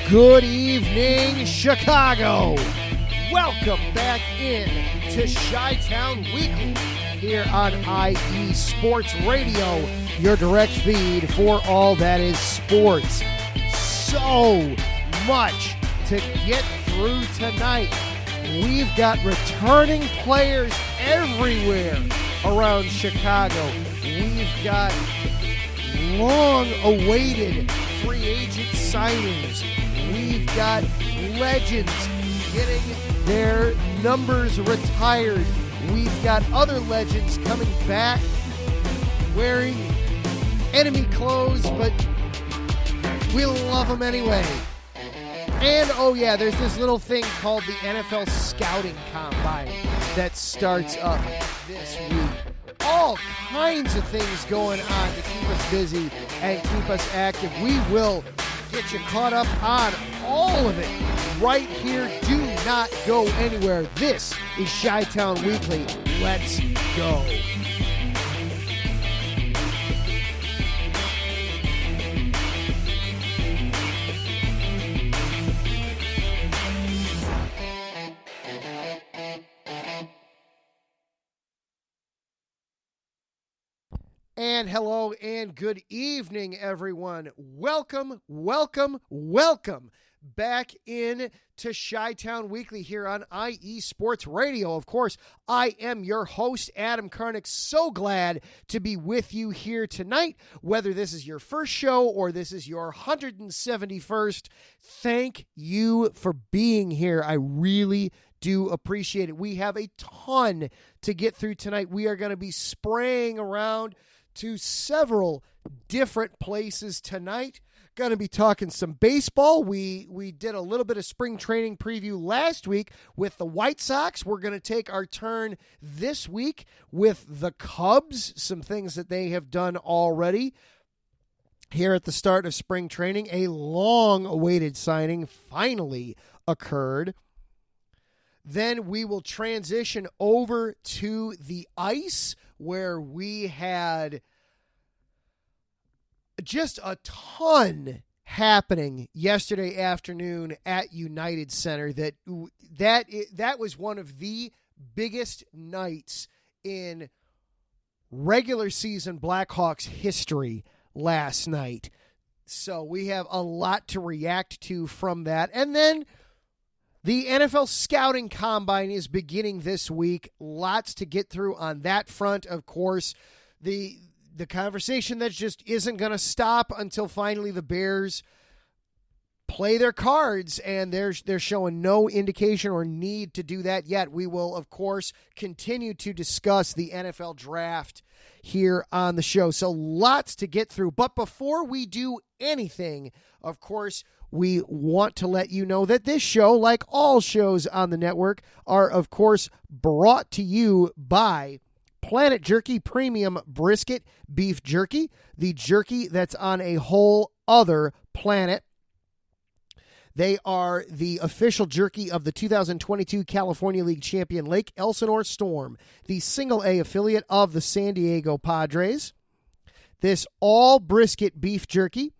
Good evening, Chicago. Welcome back in to Chi-Town Weekly here on IE Sports Radio, your direct feed for all that is sports. So much to get through tonight. We've got returning players everywhere around Chicago. We've got long-awaited free agent signings. We've got legends getting their numbers retired. We've got other legends coming back wearing enemy clothes, but we love them anyway. And, oh yeah, there's this little thing called the NFL Scouting Combine that starts up this week. All kinds of things going on to keep us busy and keep us active. We will get you caught up on all of it right here. Do not go anywhere. This is Chi-Town Weekly. Let's go. And hello and good evening, everyone. Welcome back in to Chi-Town Weekly here on IE Sports Radio. Of course, I am your host, Adam Karnick. So glad to be with you here tonight. Whether this is your first show or this is your 171st, thank you for being here. I really do appreciate it. We have a ton to get through tonight. We are going to be spraying around to several different places tonight. Going to be talking some baseball. We did a little bit of spring training preview last week with the White Sox. We're going to take our turn this week with the Cubs, some things that they have done already here at the start of spring training. A long-awaited signing finally occurred. Then we will transition over to the ice, where we had just a ton happening yesterday afternoon at United Center. That was one of the biggest nights in regular season Blackhawks history last night. So we have a lot to react to from that. And then the NFL Scouting Combine is beginning this week. Lots to get through on that front. Of course, the conversation that just isn't going to stop until finally the Bears play their cards, and they're showing no indication or need to do that yet. We will, of course, continue to discuss the NFL Draft here on the show. So lots to get through. But before we do anything, of course, we want to let you know that this show, like all shows on the network, are, of course, brought to you by Planet Jerky Premium Brisket Beef Jerky, the jerky that's on a whole other planet. They are the official jerky of the 2022 California League champion Lake Elsinore Storm, the single-A affiliate of the San Diego Padres. This all brisket beef jerky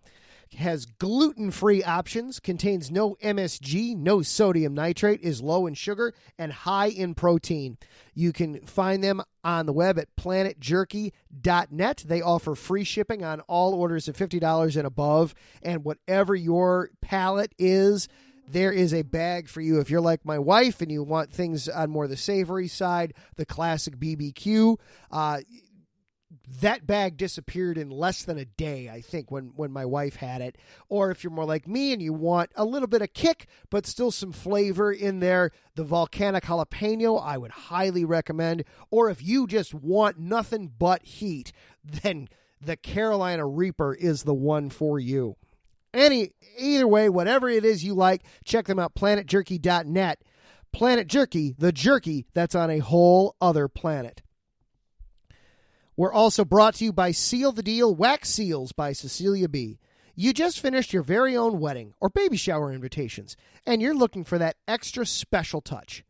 has gluten-free options, contains no MSG, no sodium nitrate, is low in sugar, and high in protein. You can find them on the web at planetjerky.net. They offer free shipping on all orders of $50 and above, and whatever your palate is, there is a bag for you. If you're like my wife and you want things on more the savory side, the classic BBQ, that bag disappeared in less than a day, I think, when my wife had it. Or if you're more like me and you want a little bit of kick, but still some flavor in there, the volcanic jalapeno, I would highly recommend. Or if you just want nothing but heat, then the Carolina Reaper is the one for you. Either way, whatever it is you like, check them out, planetjerky.net. Planet Jerky, the jerky that's on a whole other planet. We're also brought to you by Seal the Deal Wax Seals by Cecilia B. You just finished your very own wedding or baby shower invitations, and you're looking for that extra special touch.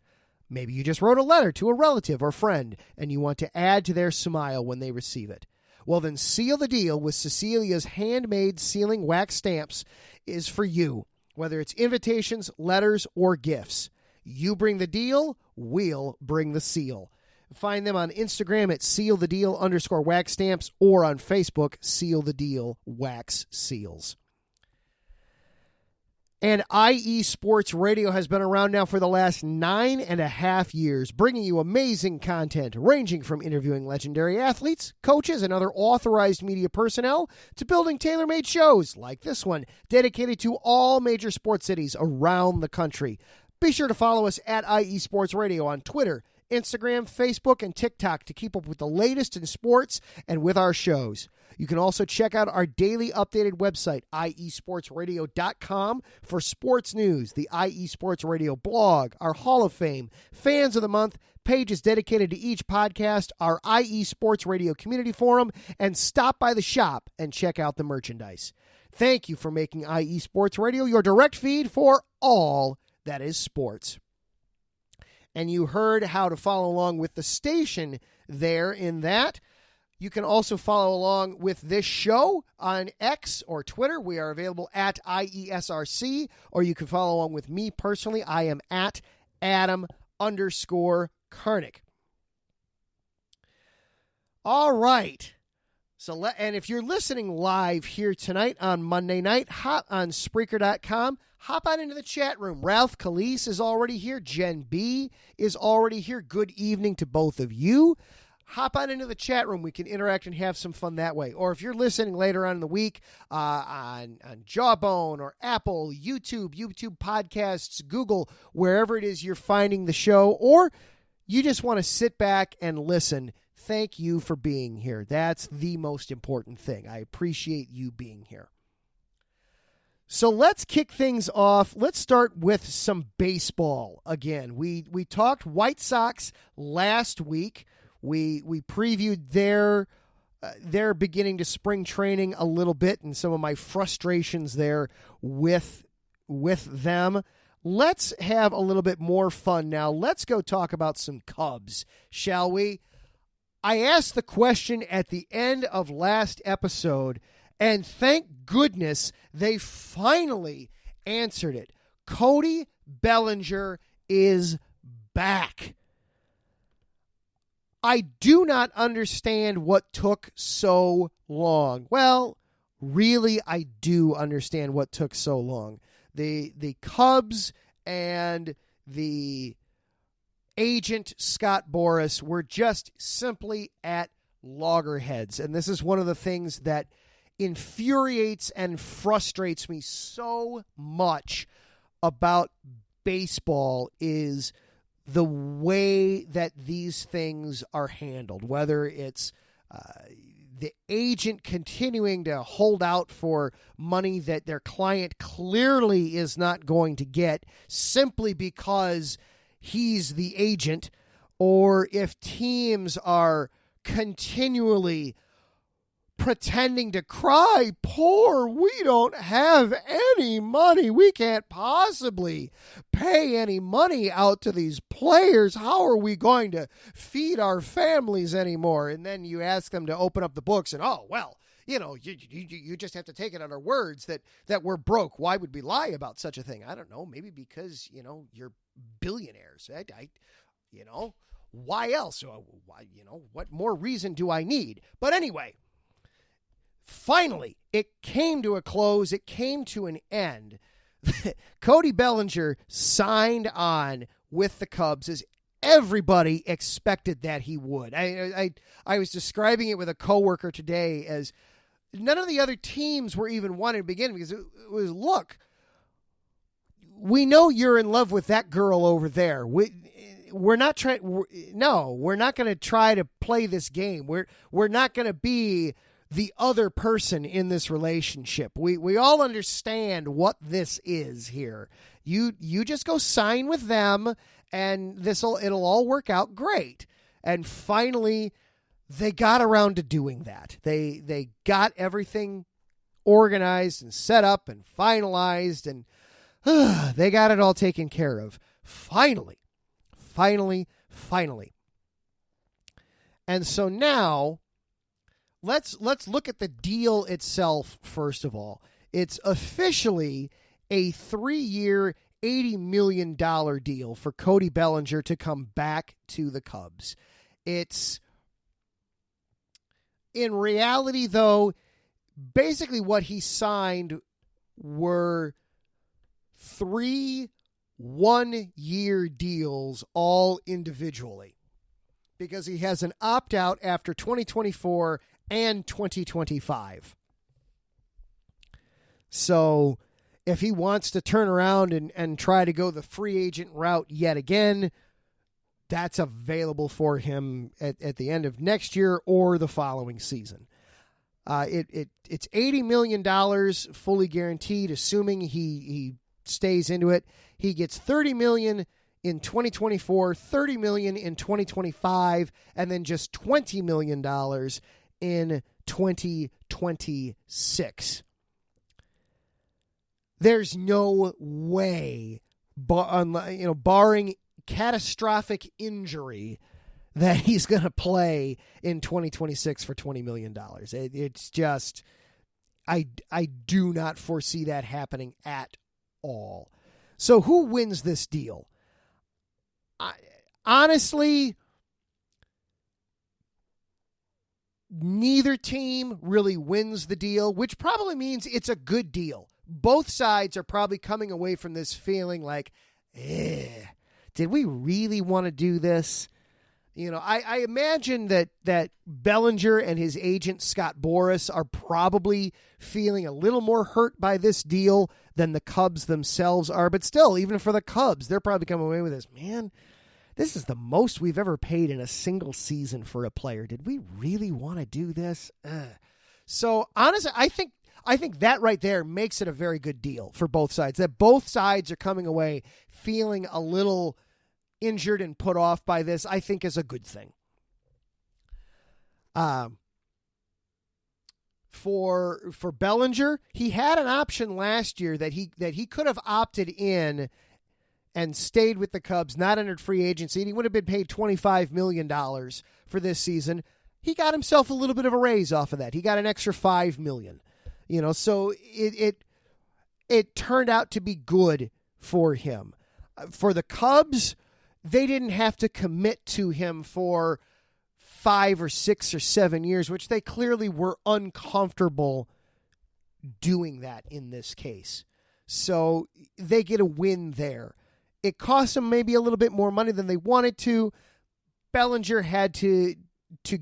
Maybe you just wrote a letter to a relative or friend, and you want to add to their smile when they receive it. Well, then Seal the Deal with Cecilia's handmade sealing wax stamps is for you. whether it's invitations, letters, or gifts. You bring the deal, we'll bring the seal. Find them on Instagram at sealthedeal_wax stamps or on Facebook, Seal the Deal Wax Seals. And IE Sports Radio has been around now for the last 9.5 years, bringing you amazing content ranging from interviewing legendary athletes, coaches, and other authorized media personnel to building tailor-made shows like this one, dedicated to all major sports cities around the country. Be sure to follow us at IE Sports Radio on Twitter, Instagram, Facebook, and TikTok to keep up with the latest in sports and with our shows. You can also check out our daily updated website, iesportsradio.com, for sports news, the IE Sports Radio blog, our Hall of Fame, Fans of the Month, pages dedicated to each podcast, our IE Sports Radio community forum, and stop by the shop and check out the merchandise. Thank you for making IE Sports Radio your direct feed for all that is sports. And you heard how to follow along with the station there in that. You can also follow along with this show on X or Twitter. We are available at IESRC, or you can follow along with me personally. I am at Adam_Karnick. All right. And if you're listening live here tonight on Monday night, hop on Spreaker.com. Hop on into the chat room. Ralph Calise is already here. Jen B is already here. Good evening to both of you. Hop on into the chat room. We can interact and have some fun that way. Or if you're listening later on in the week on Jawbone or Apple, YouTube Podcasts, Google, wherever it is you're finding the show, or you just want to sit back and listen, thank you for being here. That's the most important thing. I appreciate you being here. So let's kick things off. Let's start with some baseball again. We talked White Sox last week. We previewed their beginning to spring training a little bit and some of my frustrations there with them. Let's have a little bit more fun now. Let's go talk about some Cubs, shall we? I asked the question at the end of last episode, and thank goodness they finally answered it. Cody Bellinger is back. I do not understand what took so long. Well, really, I do understand what took so long. The Cubs and the agent Scott Boras were just simply at loggerheads. And this is one of the things that infuriates and frustrates me so much about baseball is the way that these things are handled, whether it's the agent continuing to hold out for money that their client clearly is not going to get simply because he's the agent, or if teams are continually pretending to cry, poor, we don't have any money. We can't possibly pay any money out to these players. How are we going to feed our families anymore? And then you ask them to open up the books and, oh, well, you just have to take it on our words that we're broke. Why would we lie about such a thing? I don't know. Maybe because, you're billionaires. Why else? What more reason do I need? But anyway, finally, it came to a close. It came to an end. Cody Bellinger signed on with the Cubs as everybody expected that he would. I was describing it with a coworker today as none of the other teams were even wanting to begin because it was, look, we know you're in love with that girl over there. We're not trying. No, we're not going to try to play this game. We're not going to be the other person in this relationship. We all understand what this is here. You just go sign with them and it'll all work out great. And finally they got around to doing that. They got everything organized and set up and finalized, and they got it all taken care of. Finally. And so now let's look at the deal itself first of all. It's officially a 3-year, $80 million deal for Cody Bellinger to come back to the Cubs. It's, in reality, though, basically what he signed were 3 one-year deals all individually, because he has an opt-out after 2024 and 2025. So if he wants to turn around and try to go the free agent route yet again, that's available for him at the end of next year or the following season. It's $80 million fully guaranteed, assuming he stays into it. He gets $30 million in 2024, $30 million in 2025, and then just $20 million in 2026. There's no way, barring catastrophic injury, that he's going to play in 2026 for $20 million. It's just, I do not foresee that happening at all. So who wins this deal? Honestly, neither team really wins the deal, which probably means it's a good deal. Both sides are probably coming away from this feeling like, did we really want to do this? I imagine that Bellinger and his agent, Scott Boras, are probably feeling a little more hurt by this deal than the Cubs themselves are. But still, even for the Cubs, they're probably coming away with this, man, this is the most we've ever paid in a single season for a player. Did we really want to do this? So honestly, I think that right there makes it a very good deal for both sides, that both sides are coming away feeling a little injured and put off by this, I think is a good thing. For Bellinger, he had an option last year that he could have opted in and stayed with the Cubs, not entered free agency, and he would have been paid $25 million for this season. He got himself a little bit of a raise off of that. He got an extra $5 million. So it turned out to be good for him. For the Cubs, they didn't have to commit to him for 5 or 6 or 7 years, which they clearly were uncomfortable doing that in this case. So they get a win there. It cost them maybe a little bit more money than they wanted to. Bellinger had to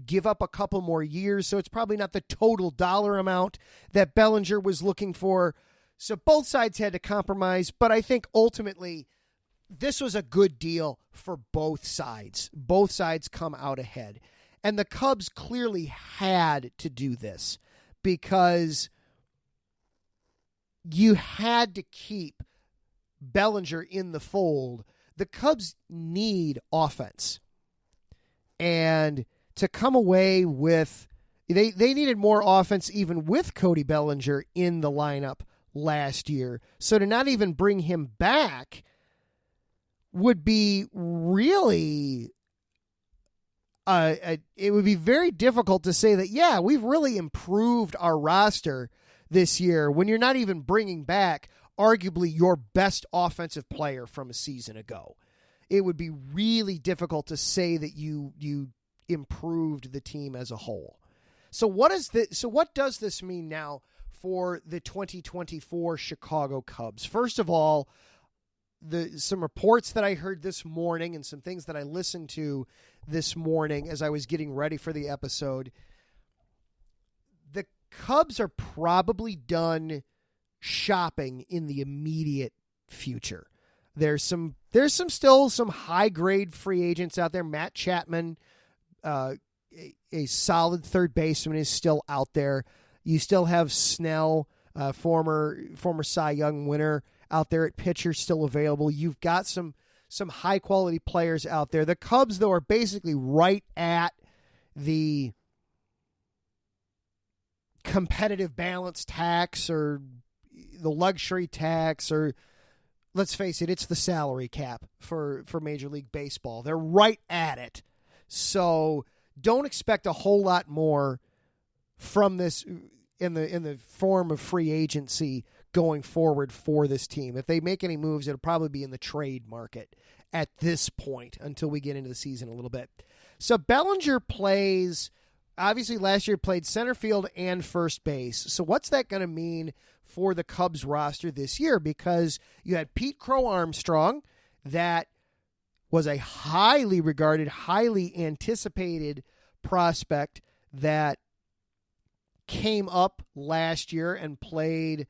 give up a couple more years, so it's probably not the total dollar amount that Bellinger was looking for. So both sides had to compromise, but I think ultimately this was a good deal for both sides. Both sides come out ahead. And the Cubs clearly had to do this because you had to keep Bellinger in the fold. The Cubs need offense. And to come away with, they needed more offense even with Cody Bellinger in the lineup last year. So to not even bring him back would be really, it would be very difficult to say that, yeah, we've really improved our roster this year when you're not even bringing back arguably your best offensive player from a season ago. It would be really difficult to say that you improved the team as a whole. So what does this mean now for the 2024 Chicago Cubs? First of all, some reports that I heard this morning and some things that I listened to this morning as I was getting ready for the episode, the Cubs are probably done shopping in the immediate future. There's still some high grade free agents out there. Matt Chapman, a solid third baseman, is still out there. You still have Snell, former Cy Young winner, out there at pitcher, still available. You've got some high quality players out there. The Cubs, though, are basically right at the competitive balance tax or the luxury tax, or let's face it, it's the salary cap for Major League Baseball. They're right at it. So don't expect a whole lot more from this in the form of free agency going forward for this team. If they make any moves, it'll probably be in the trade market at this point until we get into the season a little bit. So Bellinger plays, obviously last year played center field and first base. So what's that going to mean for the Cubs roster this year? Because you had Pete Crow Armstrong, that was a highly regarded, highly anticipated prospect that came up last year and played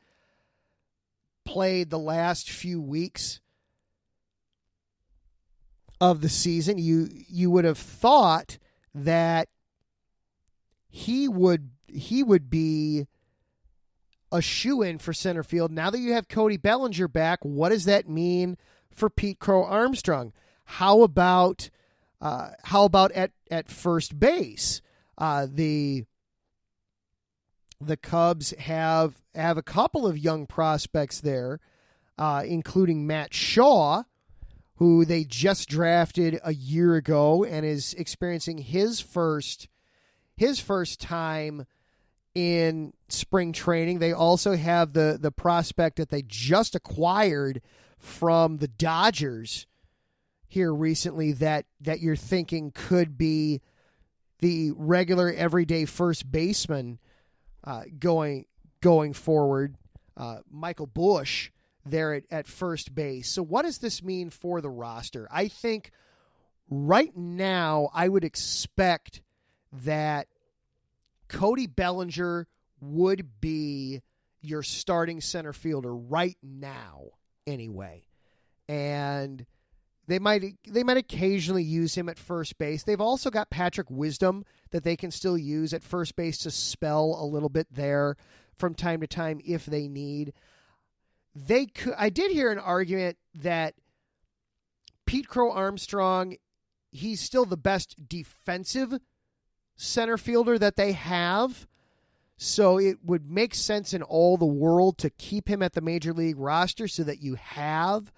the last few weeks of the season. You would have thought that he would be a shoo-in for center field. Now that you have Cody Bellinger back, what does that mean for Pete Crow Armstrong? How about at first base? The Cubs have a couple of young prospects there, including Matt Shaw, who they just drafted a year ago and is experiencing his first time in spring training. They also have the prospect that they just acquired from the Dodgers here recently that you're thinking could be the regular everyday first baseman going forward, Michael Busch there at first base. So what does this mean for the roster? I think right now I would expect that Cody Bellinger would be your starting center fielder right now anyway. And they might occasionally use him at first base. They've also got Patrick Wisdom that they can still use at first base to spell a little bit there from time to time if they need. I did hear an argument that Pete Crow Armstrong, he's still the best defensive center fielder that they have. So it would make sense in all the world to keep him at the major league roster so that you have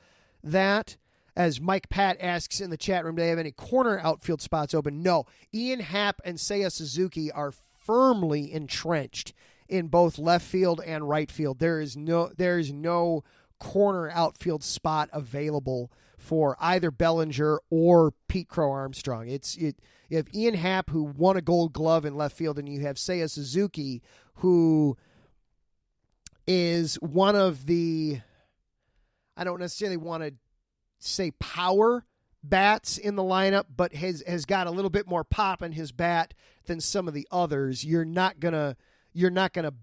that. As Mike Pat asks in the chat room, do they have any corner outfield spots open? No. Ian Happ and Seiya Suzuki are firmly entrenched in both left field and right field. There is no corner outfield spot available for either Bellinger or Pete Crow Armstrong. You have Ian Happ, who won a Gold Glove in left field, and you have Seiya Suzuki, who is one of the, I don't necessarily want to say power bats in the lineup, but has got a little bit more pop in his bat than some of the others. You're not gonna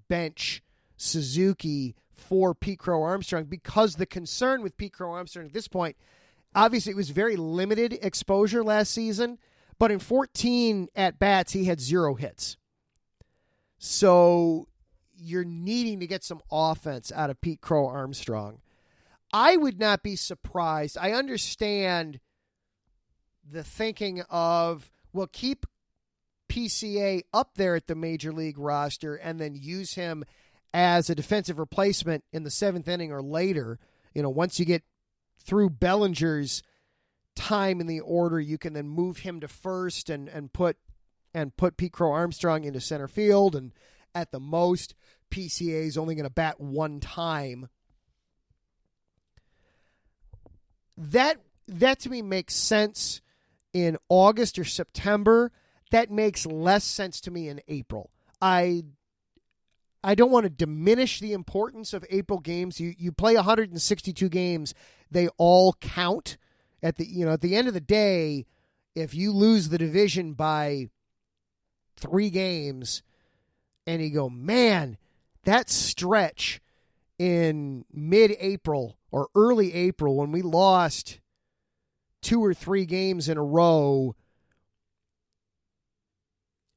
bench Suzuki for Pete Crow Armstrong, because the concern with Pete Crow Armstrong at this point, obviously it was very limited exposure last season, but in 14 at-bats, he had 0 hits. So you're needing to get some offense out of Pete Crow Armstrong. I would not be surprised. I understand the thinking of, well, keep PCA up there at the major league roster and then use him as a defensive replacement in the 7th inning or later. You know, once you get through Bellinger's time in the order, you can then move him to first and put Pete Crow Armstrong into center field. And at the most, PCA is only going to bat one time. That to me makes sense in August or September. That makes less sense to me in April. I don't want to diminish the importance of April games. You play 162 games, they all count. At the end of the day, if you lose the division by 3 games and you go, man, that stretch in mid-April or early April when we lost 2 or 3 games in a row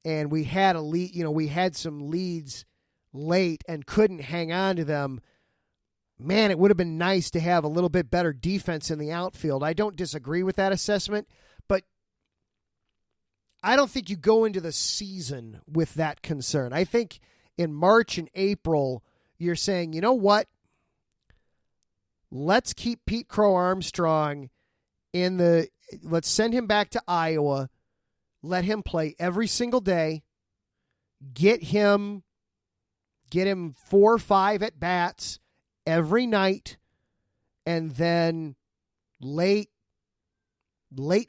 and we had a lead, we had some leads late and couldn't hang on to them. Man, it would have been nice to have a little bit better defense in the outfield. I don't disagree with that assessment, but I don't think you go into the season with that concern. I think in March and April, you're saying, you know what? Let's keep Pete Crow Armstrong let's send him back to Iowa. Let him play every single day. Get him 4 or 5 at bats every night, and then late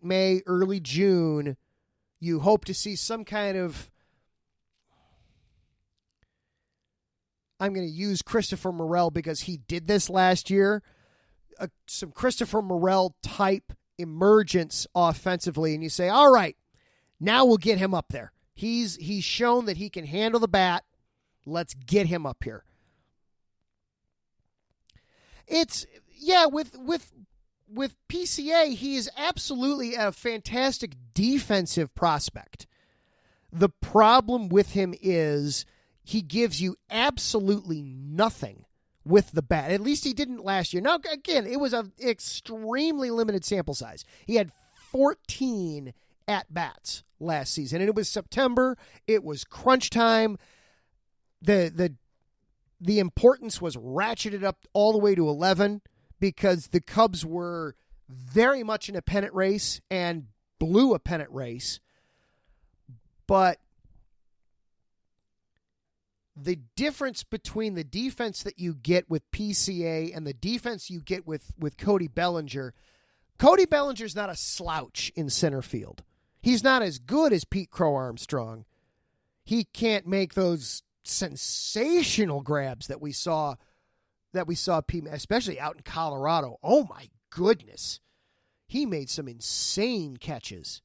May, early June, you hope to see some kind of, I'm going to use Christopher Morel because he did this last year, some Christopher Morel type emergence offensively, and you say, all right, now we'll get him up there. He's shown that he can handle the bat. Let's get him up here. It's, yeah, with PCA, he is absolutely a fantastic defensive prospect. The problem with him is he gives you absolutely nothing with the bat. At least he didn't last year. Now, again, it was an extremely limited sample size. He had 14 at-bats last season, and it was September. It was crunch time. The importance was ratcheted up all the way to 11 because the Cubs were very much in a pennant race and blew a pennant race. But the difference between the defense that you get with PCA and the defense you get with Cody Bellinger, Cody Bellinger's not a slouch in center field. He's not as good as Pete Crow Armstrong. He can't make those sensational grabs that we saw especially out in Colorado. Oh my goodness. He made some insane catches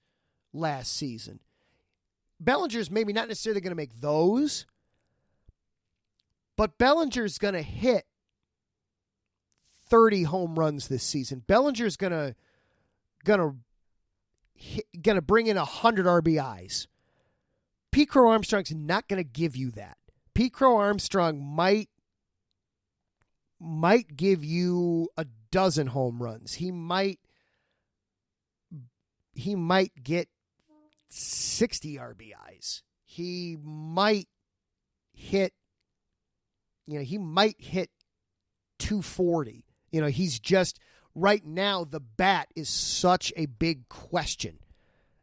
last season. Bellinger's maybe not necessarily going to make those, but Bellinger's going to hit 30 home runs this season. Bellinger's going to bring in 100 RBIs. Pete Crow Armstrong's not going to give you that. Pete Crow Armstrong might give you a dozen home runs. He might get 60 RBIs. He might hit 240. He's just, right now, the bat is such a big question.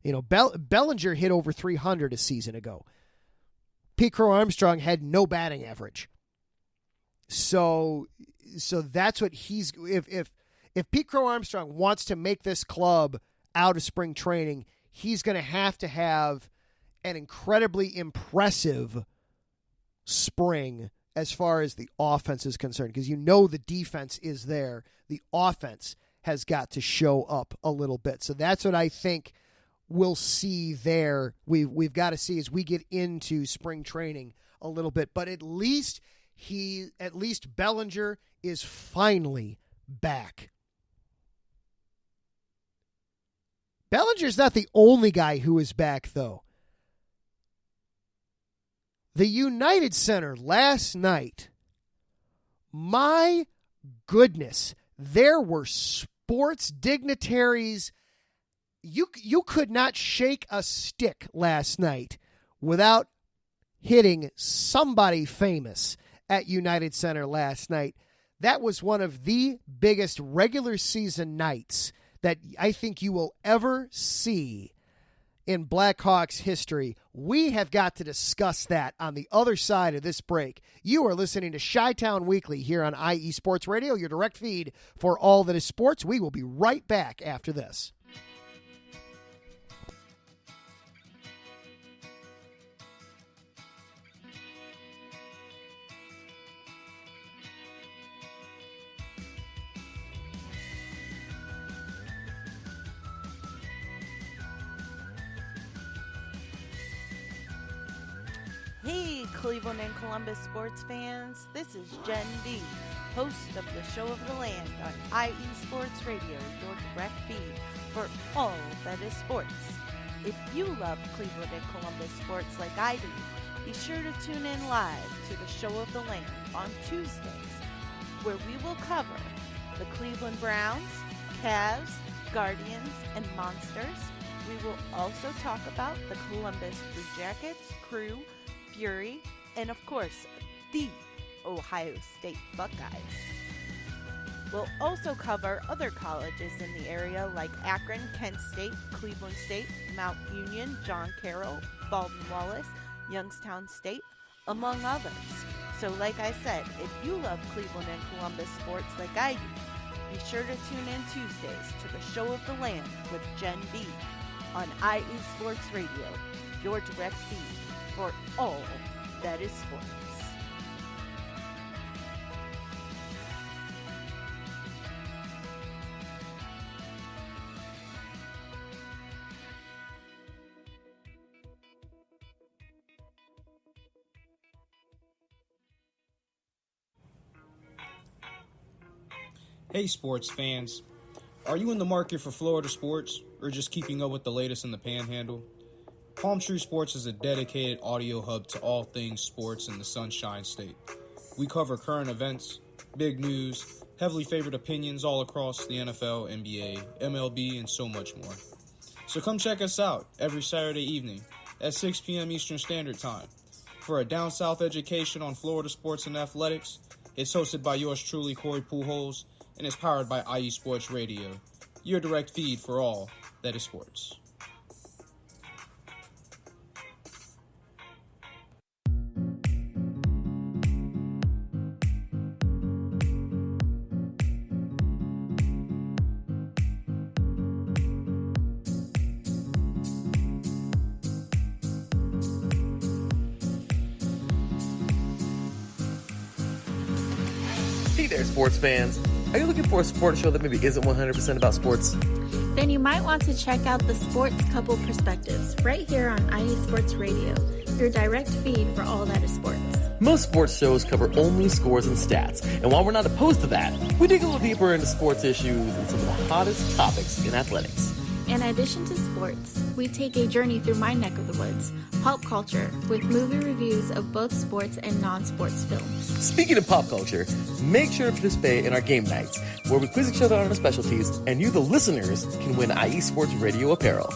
Bellinger hit over 300 a season ago. Pete Crow Armstrong had no batting average. So that's what if Pete Crow Armstrong wants to make this club out of spring training, he's going to have an incredibly impressive spring as far as the offense is concerned, because the defense is there. The offense has got to show up a little bit. So that's what I think we'll see there. We've got to see as we get into spring training a little bit. But at least Bellinger is finally back. Bellinger's not the only guy who is back, though. The United Center last night, my goodness, there were sports dignitaries. You could not shake a stick last night without hitting somebody famous at United Center last night. That was one of the biggest regular season nights that I think you will ever see in Blackhawks history. We have got to discuss that on the other side of this break. You are listening to Chi-Town Weekly here on IE Sports Radio, your direct feed for all that is sports. We will be right back after this. Hey, Cleveland and Columbus sports fans. This is Jen D, host of the Show of the Land on IE Sports Radio, your direct feed for all that is sports. If you love Cleveland and Columbus sports like I do, be sure to tune in live to the Show of the Land on Tuesdays, where we will cover the Cleveland Browns, Cavs, Guardians, and Monsters. We will also talk about the Columbus Blue Jackets, Crew, Fury, and of course, the Ohio State Buckeyes. We'll also cover other colleges in the area like Akron, Kent State, Cleveland State, Mount Union, John Carroll, Baldwin Wallace, Youngstown State, among others. So like I said, if you love Cleveland and Columbus sports like I do, be sure to tune in Tuesdays to the Show of the Land with Jen B on IE Sports Radio, your direct feed for all that is sports. Hey sports fans, are you in the market for Florida sports or just keeping up with the latest in the Panhandle? Palm Tree Sports is a dedicated audio hub to all things sports in the Sunshine State. We cover current events, big news, heavily favored opinions all across the NFL, NBA, MLB, and so much more. So come check us out every Saturday evening at 6 p.m. Eastern Standard Time for a down south education on Florida sports and athletics. It's hosted by yours truly, Corey Pujols, and is powered by IE Sports Radio, your direct feed for all that is sports. Hey there, sports fans. Are you looking for a sports show that maybe isn't 100% about sports? Then you might want to check out the Sports Couple Perspectives right here on IE Sports Radio, your direct feed for all that is sports. Most sports shows cover only scores and stats, and while we're not opposed to that, we dig a little deeper into sports issues and some of the hottest topics in athletics. In addition to sports, we take a journey through my neck of the woods, pop culture, with movie reviews of both sports and non-sports films. Speaking of pop culture, make sure to participate in our game nights, where we quiz each other on our specialties, and you, the listeners, can win IE Sports Radio apparel.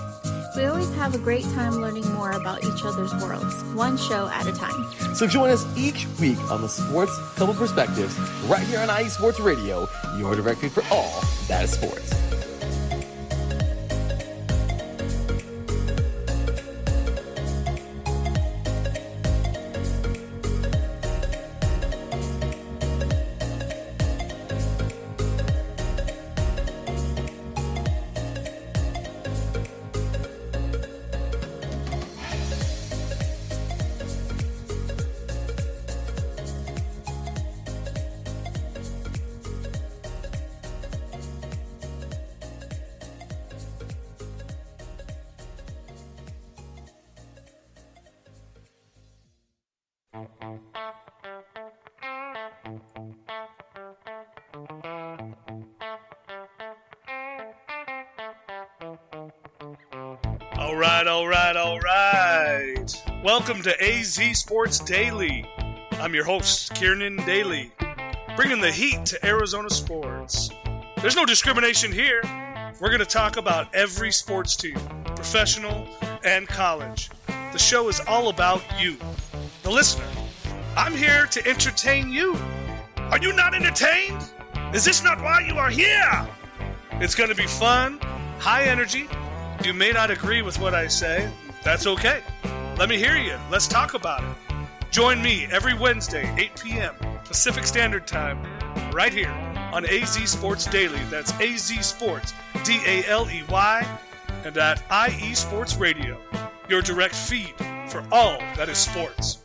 We always have a great time learning more about each other's worlds, one show at a time. So join us each week on the Sports Couple Perspectives, right here on IE Sports Radio, your direct feed for all that is sports. All right. Welcome to AZ Sports Daily. I'm your host, Kiernan Daly, bringing the heat to Arizona sports. There's no discrimination here. We're going to talk about every sports team, professional and college. The show is all about you, the listener. I'm here to entertain you. Are you not entertained? Is this not why you are here? It's going to be fun, high energy. You may not agree with what I say. That's okay. Let me hear you. Let's talk about it. Join me every Wednesday, 8 p.m. Pacific Standard Time, right here on AZ Sports Daily. That's AZ Sports, D-A-L-E-Y, and at IE Sports Radio, your direct feed for all that is sports.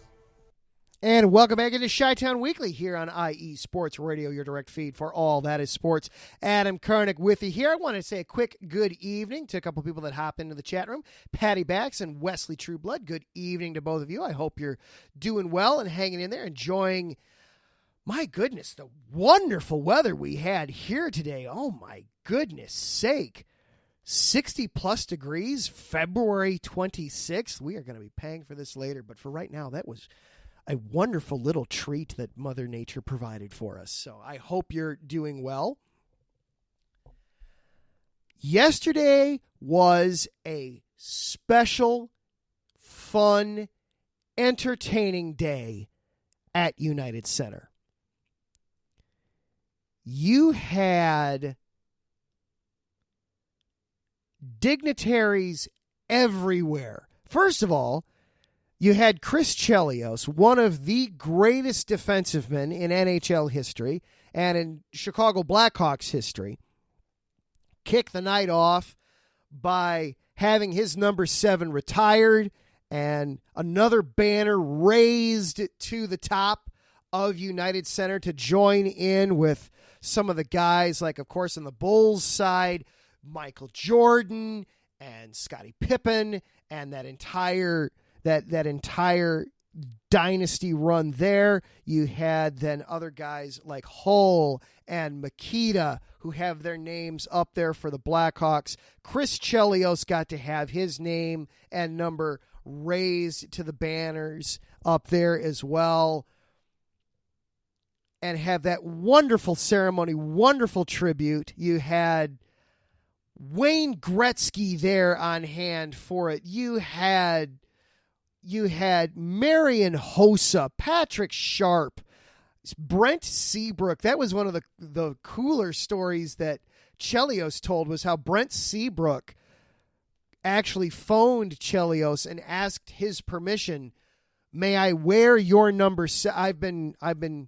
And welcome back into Chi-Town Weekly here on IE Sports Radio, your direct feed for all that is sports. Adam Karnick with you here. I want to say a quick good evening to a couple people that hop into the chat room. Patty Bax and Wesley Trueblood. Good evening to both of you. I hope you're doing well and hanging in there, enjoying, my goodness, the wonderful weather we had here today. Oh, my goodness sake. 60-plus degrees, February 26th. We are going to be paying for this later, but for right now, that was a wonderful little treat that Mother Nature provided for us. So I hope you're doing well. Yesterday was a special, fun, entertaining day at United Center. You had dignitaries everywhere. First of all, You had Chris Chelios, one of the greatest defensive men in NHL history and in Chicago Blackhawks history, kick the night off by having his number 7 retired and another banner raised to the top of United Center to join in with some of the guys, like, of course, on the Bulls side, Michael Jordan and Scottie Pippen and that entire dynasty run there. You had then other guys like Hull and Makita who have their names up there for the Blackhawks. Chris Chelios got to have his name and number raised to the banners up there as well, and have that wonderful ceremony, wonderful tribute. You had Wayne Gretzky there on hand for it. You had Marian Hossa, Patrick Sharp, Brent Seabrook. That was one of the cooler stories that Chelios told, was how Brent Seabrook actually phoned Chelios and asked his permission. May I wear your number? I've been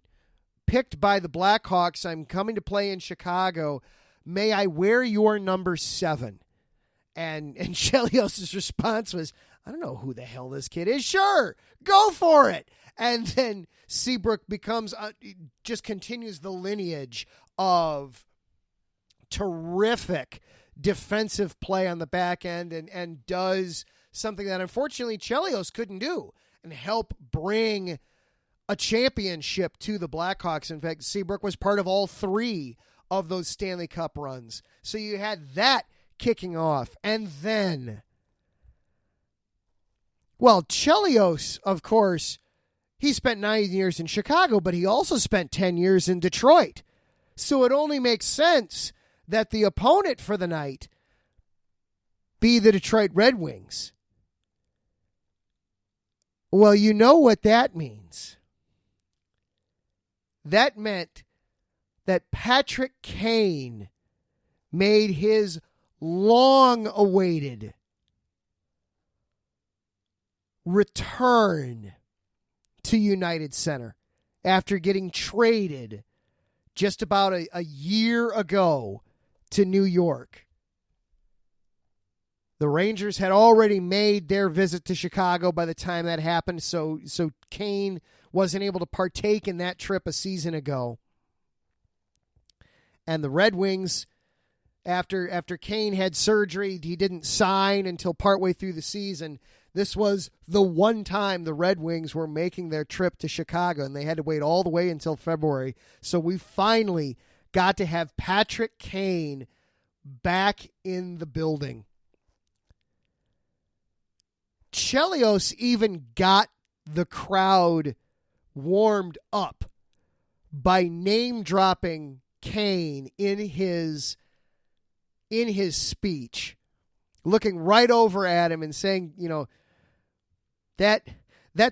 picked by the Blackhawks. I'm coming to play in Chicago. May I wear your number 7? And Chelios' response was, I don't know who the hell this kid is. Sure, go for it. And then Seabrook just continues the lineage of terrific defensive play on the back end and does something that unfortunately Chelios couldn't do, and help bring a championship to the Blackhawks. In fact, Seabrook was part of all 3 of those Stanley Cup runs. So you had that kicking off. And then, well, Chelios, of course, he spent 9 years in Chicago, but he also spent 10 years in Detroit. So it only makes sense that the opponent for the night be the Detroit Red Wings. Well, you know what that means. That meant that Patrick Kane made his long-awaited return to United Center after getting traded just about a year ago to New York. The Rangers had already made their visit to Chicago by the time that happened, so Kane wasn't able to partake in that trip a season ago. And the Red Wings, after Kane had surgery, he didn't sign until partway through the season. This was the one time the Red Wings were making their trip to Chicago, and they had to wait all the way until February. So we finally got to have Patrick Kane back in the building. Chelios even got the crowd warmed up by name-dropping Kane in his speech, looking right over at him and saying, you know, that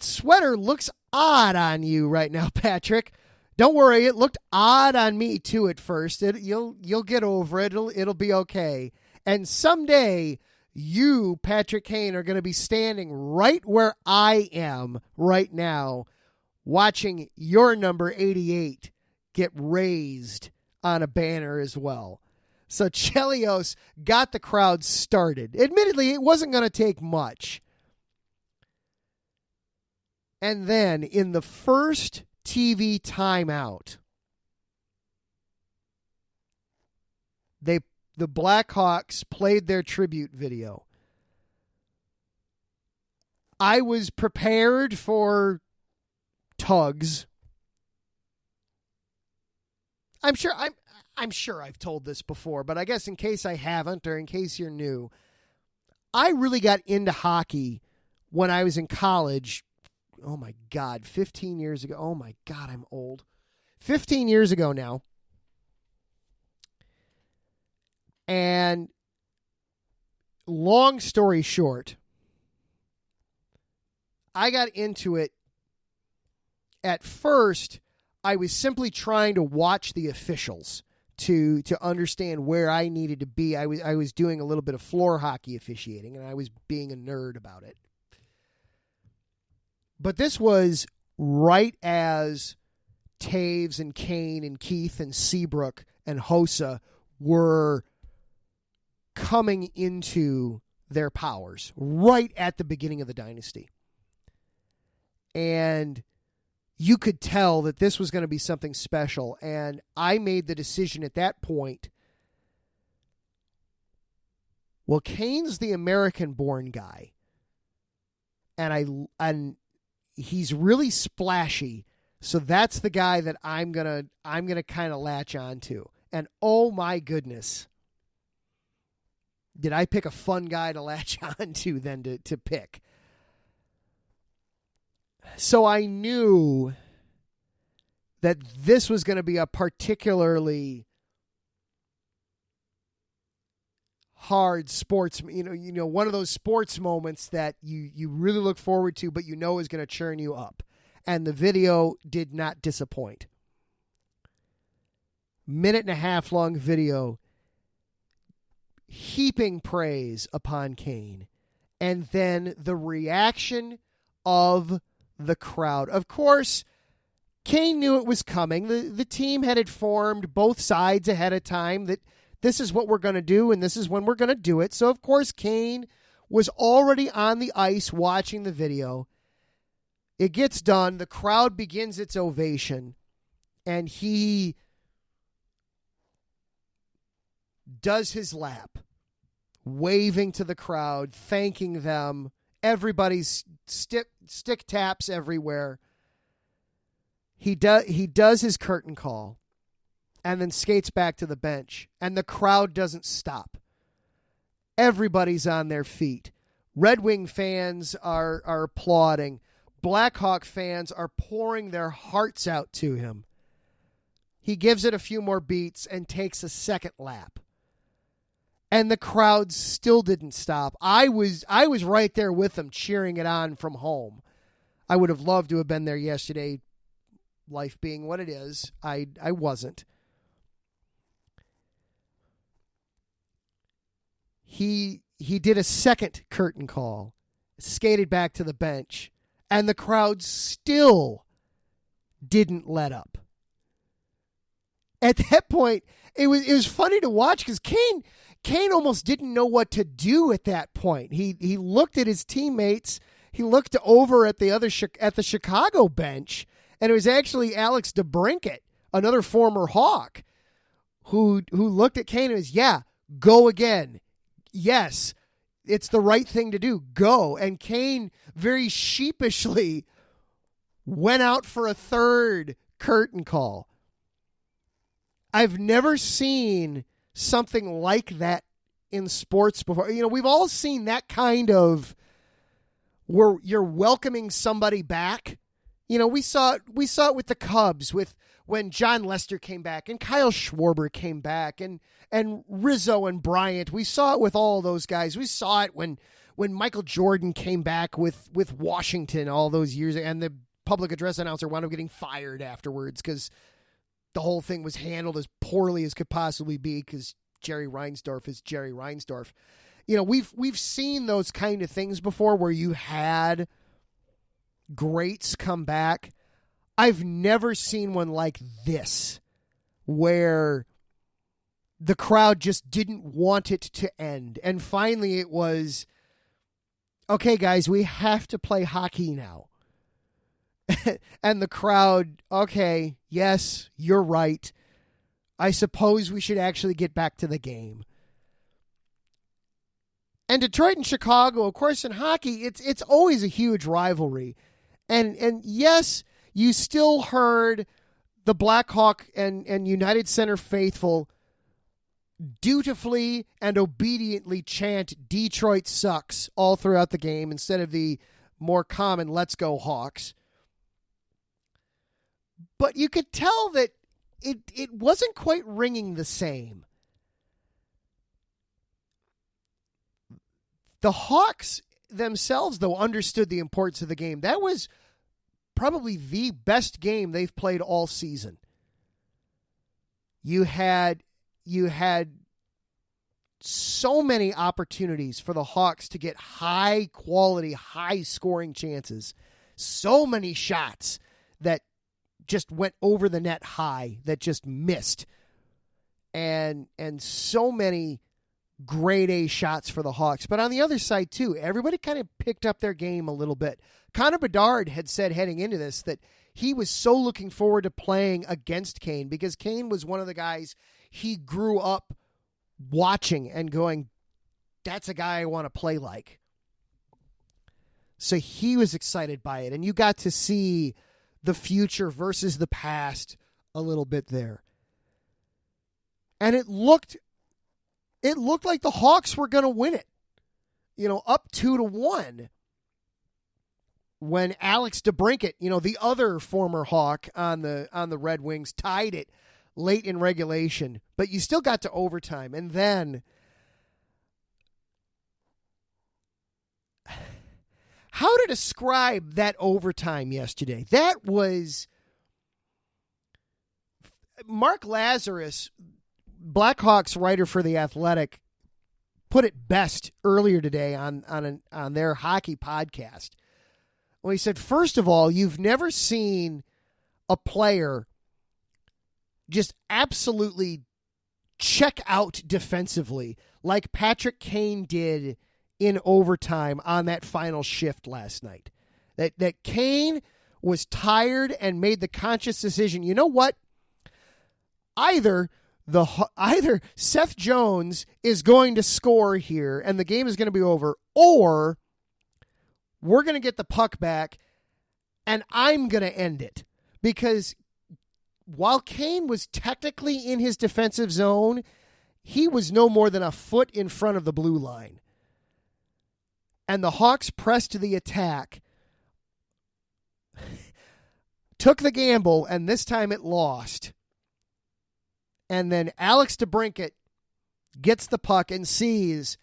sweater looks odd on you right now, Patrick. Don't worry, it looked odd on me too at first. You'll get over it. It'll be okay. And someday you, Patrick Kane, are going to be standing right where I am right now, watching your number 88 get raised on a banner as well. So Chelios got the crowd started. Admittedly, it wasn't going to take much. And then in the first TV timeout, the Blackhawks played their tribute video. I was prepared for tugs. I'm sure I've told this before, but I guess in case I haven't, or in case you're new, I really got into hockey when I was in college. Oh my God, 15 years ago. Oh my God, I'm old. 15 years ago now. And long story short, I got into it. At first, I was simply trying to watch the officials to understand where I needed to be. I was doing a little bit of floor hockey officiating, and I was being a nerd about it. But this was right as Taves and Kane and Keith and Seabrook and Hossa were coming into their powers right at the beginning of the dynasty. And you could tell that this was going to be something special. And I made the decision at that point, well, Kane's the American-born guy. And he's really splashy. So that's the guy that I'm gonna kind of latch on to. And oh my goodness, did I pick a fun guy to latch on to then to pick. So I knew that this was going to be a particularly hard sports, one of those sports moments that you really look forward to, but is going to churn you up. And the video did not disappoint. 1.5 minute long video heaping praise upon Kane. And then the reaction of the crowd. Of course, Kane knew it was coming. The team had informed both sides ahead of time that this is what we're going to do and this is when we're going to do it. So, of course, Kane was already on the ice watching the video. It gets done. The crowd begins its ovation. And he does his lap, waving to the crowd, thanking them. Everybody's stick taps everywhere. He does his curtain call and then skates back to the bench. And the crowd doesn't stop. Everybody's on their feet. Red Wing fans are applauding. Blackhawk fans are pouring their hearts out to him. He gives it a few more beats and takes a second lap. And the crowd still didn't stop. I was right there with them, cheering it on from home. I would have loved to have been there yesterday, life being what it is. I wasn't. He did a second curtain call, skated back to the bench, and the crowd still didn't let up. At that point, it was funny to watch because Kane almost didn't know what to do at that point. He looked at his teammates. He looked over at the Chicago bench, and it was actually Alex DeBrincat, another former Hawk, who looked at Kane and was, yeah, go again. Yes, it's the right thing to do. Go. And Kane very sheepishly went out for a third curtain call. I've never seen something like that in sports before. We've all seen that kind of where you're welcoming somebody back. We saw it with the Cubs when John Lester came back and Kyle Schwarber came back and Rizzo and Bryant. We saw it with all those guys. We saw it when Michael Jordan came back with Washington all those years, and the public address announcer wound up getting fired afterwards because the whole thing was handled as poorly as could possibly be because Jerry Reinsdorf is Jerry Reinsdorf. We've seen those kind of things before where you had greats come back. I've never seen one like this where the crowd just didn't want it to end. And finally it was, okay, guys, we have to play hockey now. And the crowd, okay, yes, you're right. I suppose we should actually get back to the game. And Detroit and Chicago, of course, in hockey, it's always a huge rivalry. And yes, you still heard the Blackhawk and United Center faithful dutifully and obediently chant Detroit sucks all throughout the game instead of the more common let's go Hawks. But you could tell that it wasn't quite ringing the same. The Hawks themselves, though, understood the importance of the game. That was probably the best game they've played all season. You had so many opportunities for the Hawks to get high quality, high scoring chances. So many shots that just went over the net high that just missed. And so many grade A shots for the Hawks. But on the other side, too, everybody kind of picked up their game a little bit. Connor Bedard had said heading into this that he was so looking forward to playing against Kane because Kane was one of the guys he grew up watching and going, that's a guy I want to play like. So he was excited by it. And you got to see the future versus the past a little bit there. And it looked like the Hawks were going to win it, up 2-1 when Alex DeBrincat, the other former Hawk on the Red Wings, tied it late in regulation. But you still got to overtime. And then how to describe that overtime yesterday? That was Mark Lazarus, Blackhawks writer for The Athletic, put it best earlier today on their hockey podcast. Well, he said, first of all, you've never seen a player just absolutely check out defensively like Patrick Kane did in overtime on that final shift last night. That Kane was tired and made the conscious decision, you know what? Either Seth Jones is going to score here and the game is going to be over, or we're going to get the puck back and I'm going to end it. Because while Kane was technically in his defensive zone, he was no more than a foot in front of the blue line. And the Hawks pressed to the attack, took the gamble, and this time it lost. And then Alex DeBrincat gets the puck and sees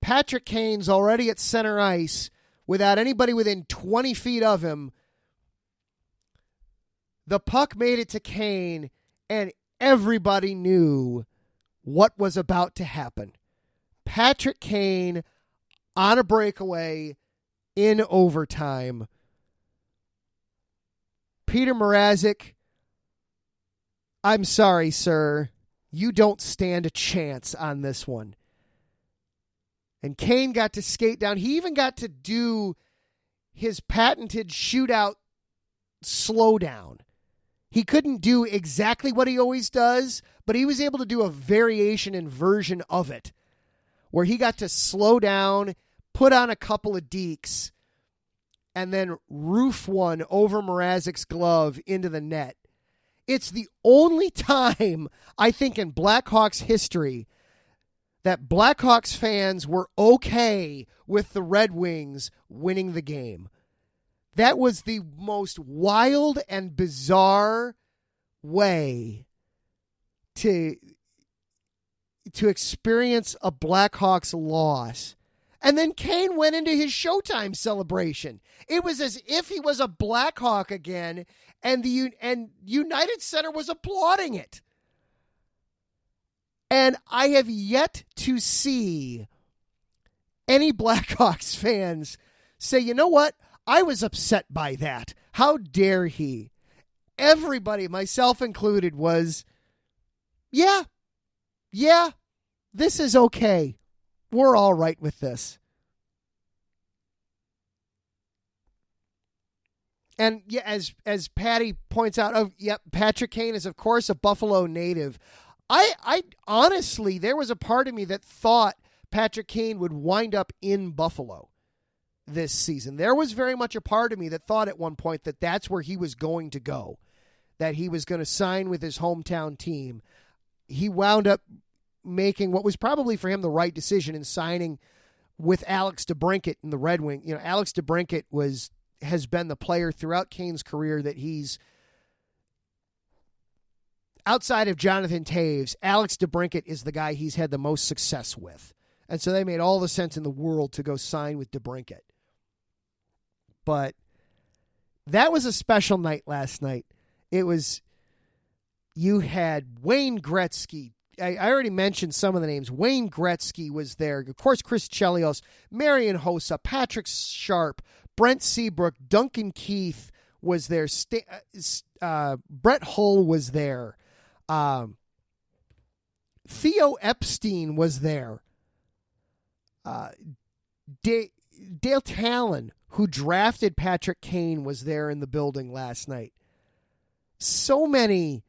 Patrick Kane's already at center ice without anybody within 20 feet of him. The puck made it to Kane, and everybody knew what was about to happen. Patrick Kane on a breakaway in overtime. Peter Mrazek, I'm sorry, sir. You don't stand a chance on this one. And Kane got to skate down. He even got to do his patented shootout slowdown. He couldn't do exactly what he always does, but he was able to do a variation and version of it, where he got to slow down, put on a couple of dekes, and then roof one over Mrazek's glove into the net. It's the only time, I think, in Blackhawks history that Blackhawks fans were okay with the Red Wings winning the game. That was the most wild and bizarre way to experience a Blackhawks loss. And then Kane went into his Showtime celebration. It was as if he was a Blackhawk again, and United Center was applauding it. And I have yet to see any Blackhawks fans say, you know what? I was upset by that. How dare he? Everybody, myself included, was, yeah, this is okay. We're all right with this. And yeah, as Patty points out, Patrick Kane is, of course, a Buffalo native. I honestly, there was a part of me that thought Patrick Kane would wind up in Buffalo this season. There was very much a part of me that thought at one point that that's where he was going to go, that he was going to sign with his hometown team. He wound up making what was probably for him the right decision in signing with Alex DeBrincat in the Red Wing. You know, Alex DeBrincat has been the player throughout Kane's career that he's, outside of Jonathan Taves, Alex DeBrincat is the guy he's had the most success with. And so they made all the sense in the world to go sign with DeBrincat. But that was a special night last night. You had Wayne Gretzky. I already mentioned some of the names. Wayne Gretzky was there. Of course, Chris Chelios, Marian Hossa, Patrick Sharp, Brent Seabrook, Duncan Keith was there. Brett Hull was there. Theo Epstein was there. Dale Talon, who drafted Patrick Kane, was there in the building last night. So many.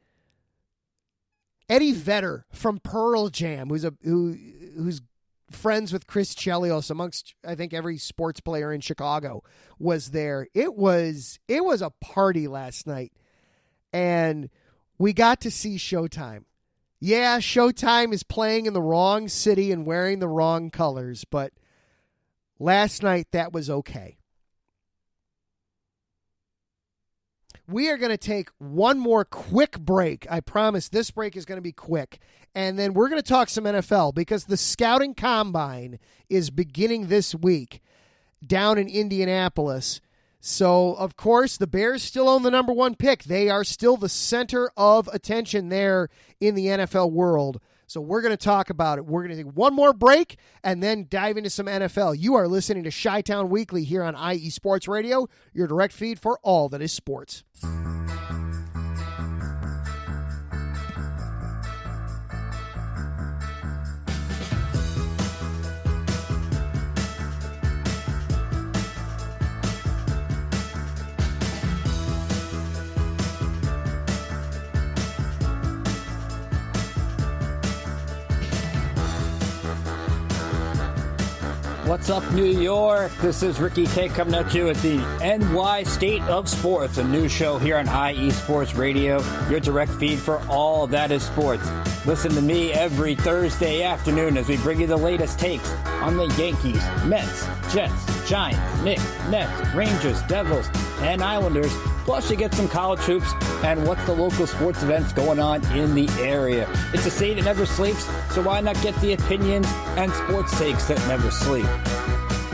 Eddie Vedder from Pearl Jam, who's friends with Chris Chelios, amongst I think every sports player in Chicago, was there. It was a party last night, and we got to see Showtime. Yeah, Showtime is playing in the wrong city and wearing the wrong colors, but last night that was okay. We are going to take one more quick break. I promise this break is going to be quick. And then we're going to talk some NFL because the scouting combine is beginning this week down in Indianapolis. So, of course, the Bears still own the number one pick. They are still the center of attention there in the NFL world. So we're going to talk about it. We're going to take one more break and then dive into some NFL. You are listening to Chi-Town Weekly here on IE Sports Radio, your direct feed for all that is sports. What's up, New York? This is Ricky K coming at you at the NY State of Sports, a new show here on IE Sports Radio, your direct feed for all that is sports. Listen to me every Thursday afternoon as we bring you the latest takes on the Yankees, Mets, Jets, Giants, Knicks, Nets, Rangers, Devils, and Islanders. Plus, you get some college hoops and what's the local sports events going on in the area. It's a state that never sleeps, so why not get the opinions and sports takes that never sleep?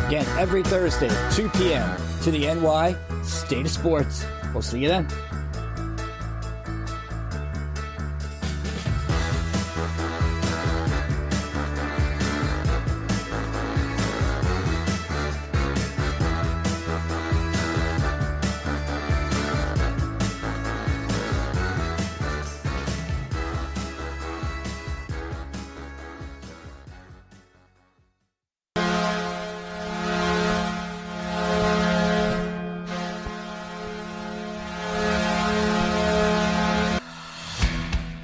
Again, every Thursday, 2 p.m. to the NY State of Sports. We'll see you then.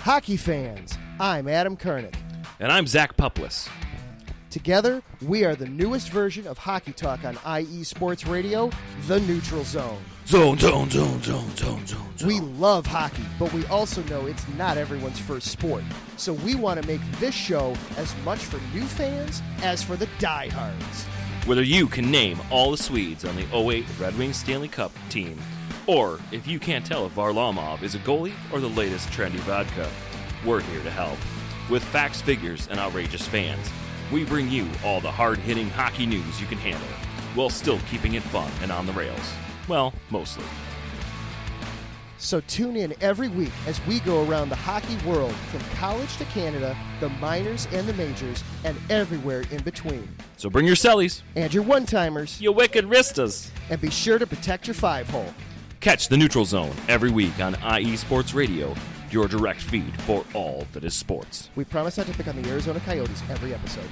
Hockey fans, I'm Adam Kernick. And I'm Zach Puplis. Together, we are the newest version of Hockey Talk on IE Sports Radio, The Neutral Zone. Zone. We love hockey, but we also know it's not everyone's first sport. So we want to make this show as much for new fans as for the diehards. Whether you can name all the Swedes on the 08 Red Wings Stanley Cup team, or if you can't tell if Varlamov is a goalie or the latest trendy vodka, we're here to help. With facts, figures, and outrageous fans, we bring you all the hard-hitting hockey news you can handle, while still keeping it fun and on the rails. Well, mostly. So tune in every week as we go around the hockey world, from college to Canada, the minors and the majors, and everywhere in between. So bring your cellies. And your one-timers. You wicked wristas. And be sure to protect your five-hole. Catch the Neutral Zone every week on IE Sports Radio, your direct feed for all that is sports. We promise not to pick on the Arizona Coyotes every episode.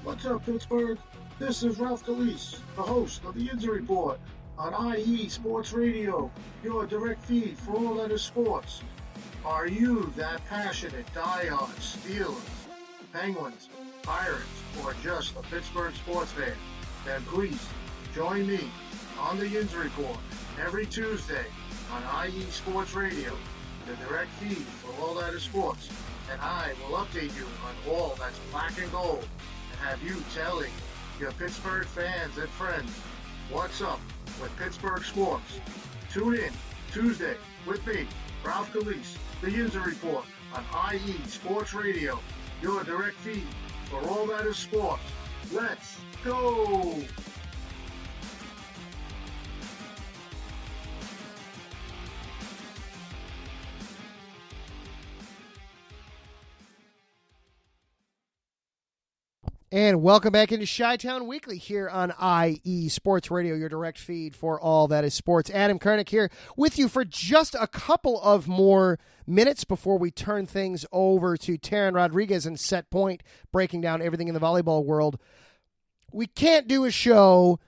What's up, Pittsburgh? This is Ralph DeLeese, the host of the Injury Report on IE Sports Radio, your direct feed for all that is sports. Are you that passionate diehard Steelers, Penguins, Pirates, or just a Pittsburgh sports fan? Then please join me on the Injury Report every Tuesday on IE Sports Radio, the direct feed for all that is sports. and I will update you on all that's black and gold and have you telling your Pittsburgh fans and friends what's up with Pittsburgh sports. Tune in Tuesday with me, Ralph Calise, the Injury Report on IE Sports Radio, your direct feed for all that is sports. Let's go! And welcome back into Chi-Town Weekly here on IE Sports Radio, your direct feed for all that is sports. Adam Karnick here with you for just a couple of more minutes before we turn things over to Taryn Rodriguez and Set Point, breaking down everything in the volleyball world. We can't do a show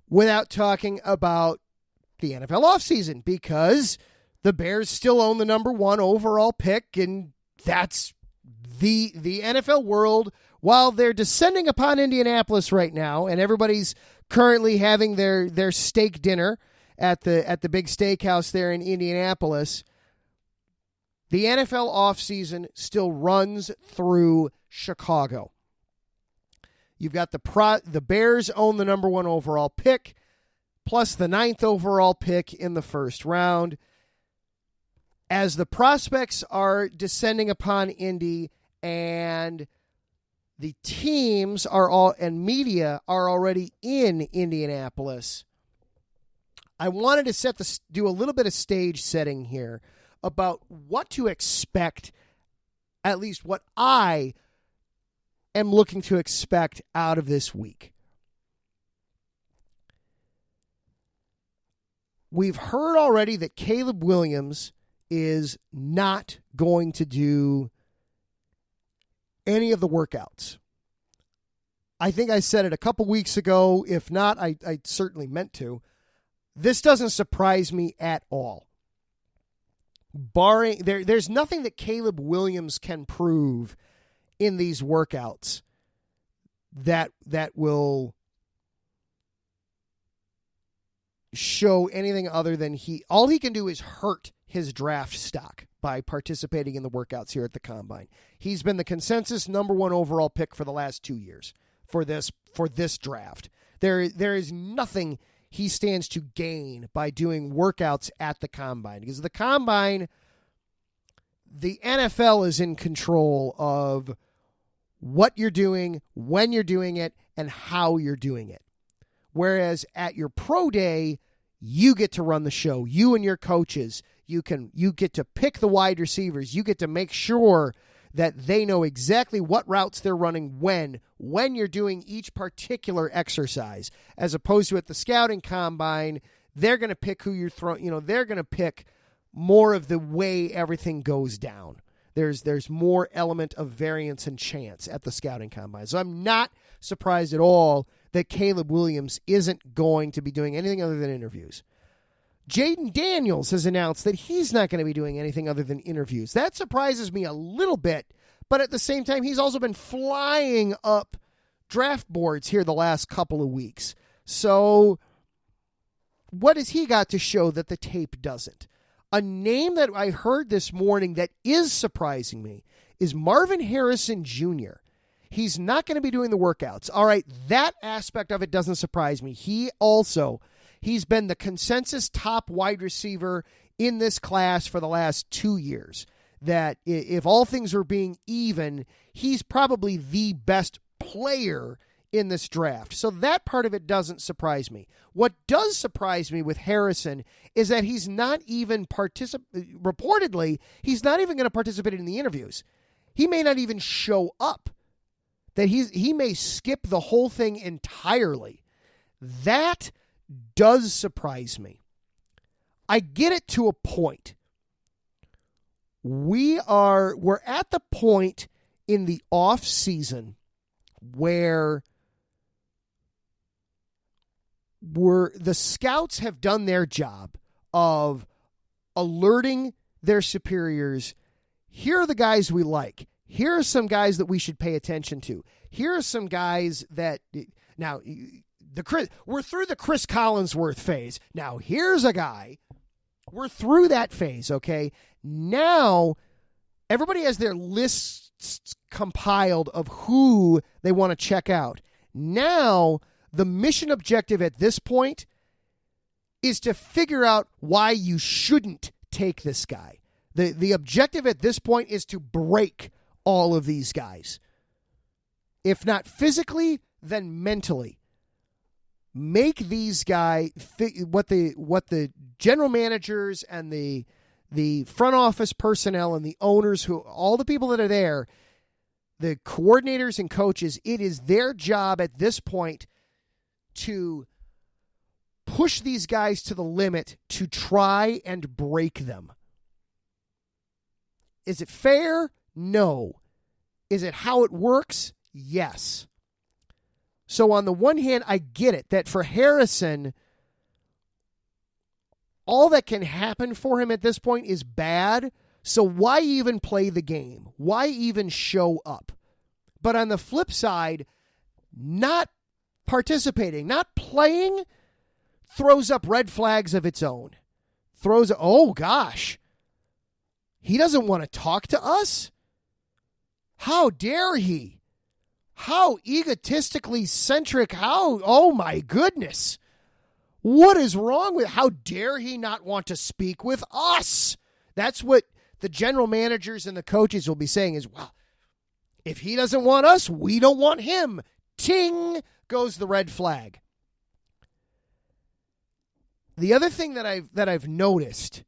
without talking about the NFL offseason because the Bears still own the number 1 overall pick, and that's the NFL world. While they're descending upon Indianapolis right now, and everybody's currently having their steak dinner at the big steakhouse there in Indianapolis, the NFL offseason still runs through Chicago. You've got the Bears own the number 1 overall pick, plus the 9th overall pick in the first round. As the prospects are descending upon Indy and the teams and media are already in Indianapolis, I wanted to do a little bit of stage setting here about what to expect, at least what I am looking to expect out of this week. We've heard already that Caleb Williams is not going to do any of the workouts. I think I said it a couple weeks ago. If not, I certainly meant to. This doesn't surprise me at all. There's nothing that Caleb Williams can prove in these workouts that will show anything other than all he can do is hurt his draft stock by participating in the workouts here at the Combine. He's been the consensus number 1 overall pick for the last 2 years for this draft. There is nothing he stands to gain by doing workouts at the Combine, because the Combine, the NFL is in control of what you're doing, when you're doing it, and how you're doing it. Whereas at your pro day, you get to run the show. You and your coaches, you get to pick the wide receivers. You get to make sure that they know exactly what routes they're running when you're doing each particular exercise, as opposed to at the scouting combine, they're going to pick who you're throwing. They're going to pick more of the way everything goes down. There's more element of variance and chance at the scouting combine. So I'm not surprised at all that Caleb Williams isn't going to be doing anything other than interviews. Jaden Daniels has announced that he's not going to be doing anything other than interviews. That surprises me a little bit, but at the same time, he's also been flying up draft boards here the last couple of weeks. So what has he got to show that the tape doesn't? A name that I heard this morning that is surprising me is Marvin Harrison Jr. He's not going to be doing the workouts. All right, that aspect of it doesn't surprise me. He's been the consensus top wide receiver in this class for the last 2 years. That if all things are being even, he's probably the best player in this draft. So that part of it doesn't surprise me. What does surprise me with Harrison is that he's not even reportedly, he's not even going to participate in the interviews. He may not even show up. That he may skip the whole thing entirely. That does surprise me. I get it to a point. We're at the point in the off season where the scouts have done their job of alerting their superiors. Here are the guys we like. Here are some guys that we should pay attention to. Here are some guys that now we're through the Chris Collinsworth phase. Now here's a guy. We're through that phase, okay? Now everybody has their lists compiled of who they want to check out. Now, the mission objective at this point is to figure out why you shouldn't take this guy. The objective at this point is to break all of these guys. If not physically, then mentally. Make these guys what the general managers and the front office personnel and the owners, all the people that are there, the coordinators and coaches, it is their job at this point to push these guys to the limit to try and break them. Is it fair? No. Is it how it works? Yes. So on the one hand, I get it that for Harrison, all that can happen for him at this point is bad. So why even play the game? Why even show up? But on the flip side, not participating, not playing, throws up red flags of its own. Oh gosh, he doesn't want to talk to us? How dare he? How egotistically centric, oh my goodness. What is wrong with, how dare he not want to speak with us? That's what the general managers and the coaches will be saying is, well, if he doesn't want us, we don't want him. Ting goes the red flag. The other thing that I've noticed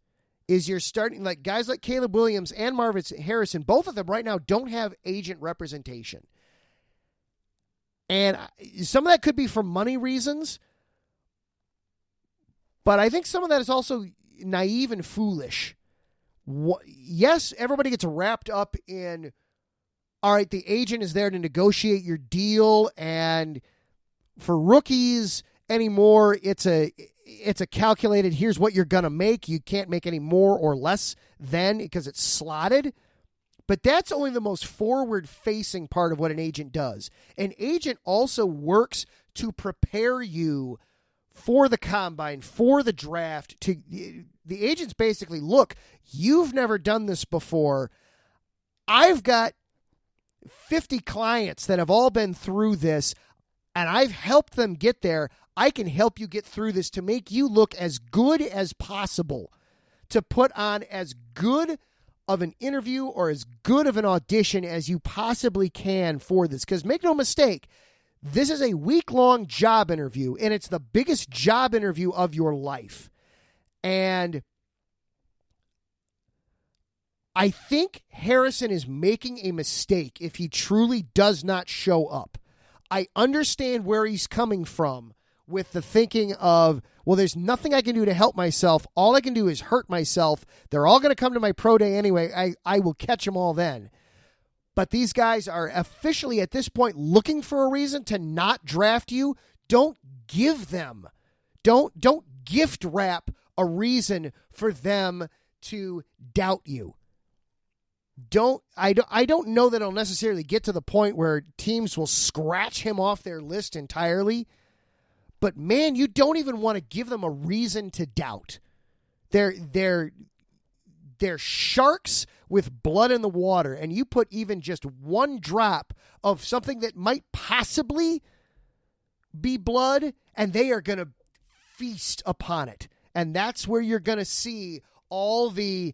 is you're starting, like guys like Caleb Williams and Marvin Harrison, both of them right now don't have agent representation. And some of that could be for money reasons, but I think some of that is also naive and foolish. Yes, everybody gets wrapped up in, all right, the agent is there to negotiate your deal, and for rookies anymore, it's a calculated, here's what you're going to make. You can't make any more or less than, because it's slotted. But that's only the most forward-facing part of what an agent does. An agent also works to prepare you for the combine, for the draft. The agents basically, look, you've never done this before. I've got 50 clients that have all been through this, and I've helped them get there. I can help you get through this to make you look as good as possible, to put on as good of an interview or as good of an audition as you possibly can for this. Because make no mistake, this is a week-long job interview, and it's the biggest job interview of your life. And I think Harrison is making a mistake if he truly does not show up. I understand where he's coming from with the thinking of, well, there's nothing I can do to help myself. All I can do is hurt myself. They're all going to come to my pro day anyway. I will catch them all then. But these guys are officially at this point looking for a reason to not draft you. Don't give them. Don't gift wrap a reason for them to doubt you. I don't know that it'll necessarily get to the point where teams will scratch him off their list entirely. But man, you don't even want to give them a reason to doubt. They're sharks with blood in the water, and you put even just one drop of something that might possibly be blood, and they are going to feast upon it. And that's where you're going to see all the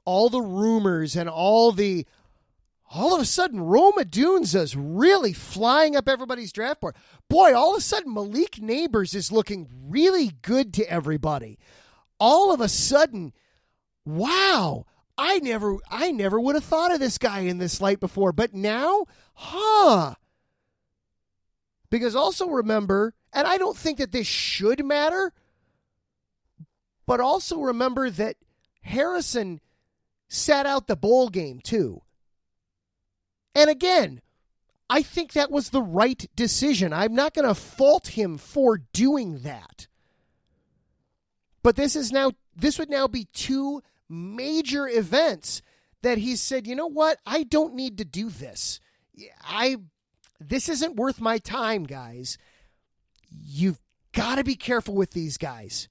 rumors and all of a sudden Roma Dunza's really flying up everybody's draft board. Boy, all of a sudden Malik Neighbors is looking really good to everybody. All of a sudden, wow, I never would have thought of this guy in this light before, but now, Because also remember, and I don't think that this should matter, but also remember that Harrison sat out the bowl game too. And again, I think that was the right decision. I'm not going to fault him for doing that. But this would now be two major events that he said, you know what? I don't need to do this. This isn't worth my time, guys. You've got to be careful with these guys.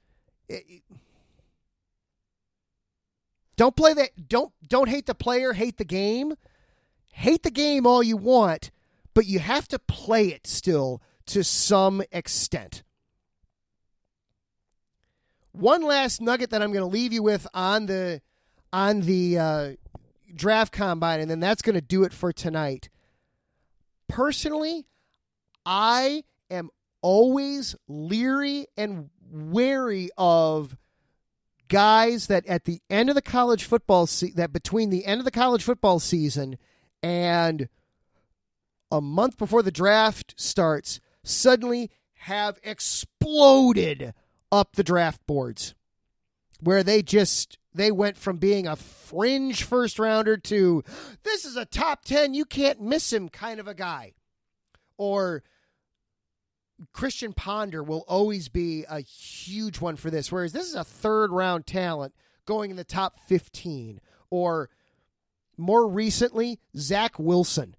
Don't play that. Don't hate the player, hate the game. Hate the game all you want, but you have to play it still to some extent. One last nugget that I'm going to leave you with on the draft combine, and then that's going to do it for tonight. Personally, I am always leery and wary of guys that at the end of the college football that between the end of the college football season and a month before the draft starts suddenly have exploded up the draft boards, where they went from being a fringe first rounder to this is a top 10, you can't miss him kind of a guy. Or Christian Ponder will always be a huge one for this, whereas this is a third-round talent going in the top 15. Or more recently, Zach Wilson,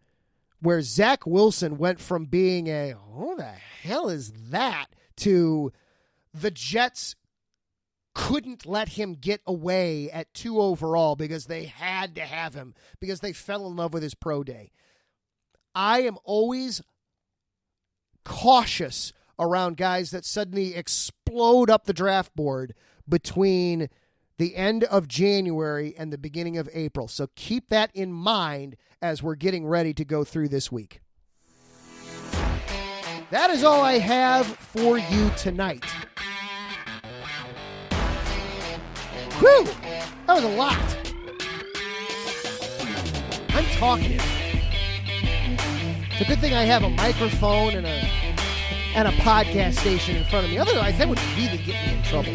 where Zach Wilson went from being who the hell is that, to the Jets couldn't let him get away at 2 overall because they had to have him, because they fell in love with his pro day. I am always cautious around guys that suddenly explode up the draft board between the end of January and the beginning of April. So keep that in mind as we're getting ready to go through this week. That is all I have for you tonight. Whew! That was a lot. I'm talkative. It's a good thing I have a microphone and a podcast station in front of me. Otherwise, that would really get me in trouble.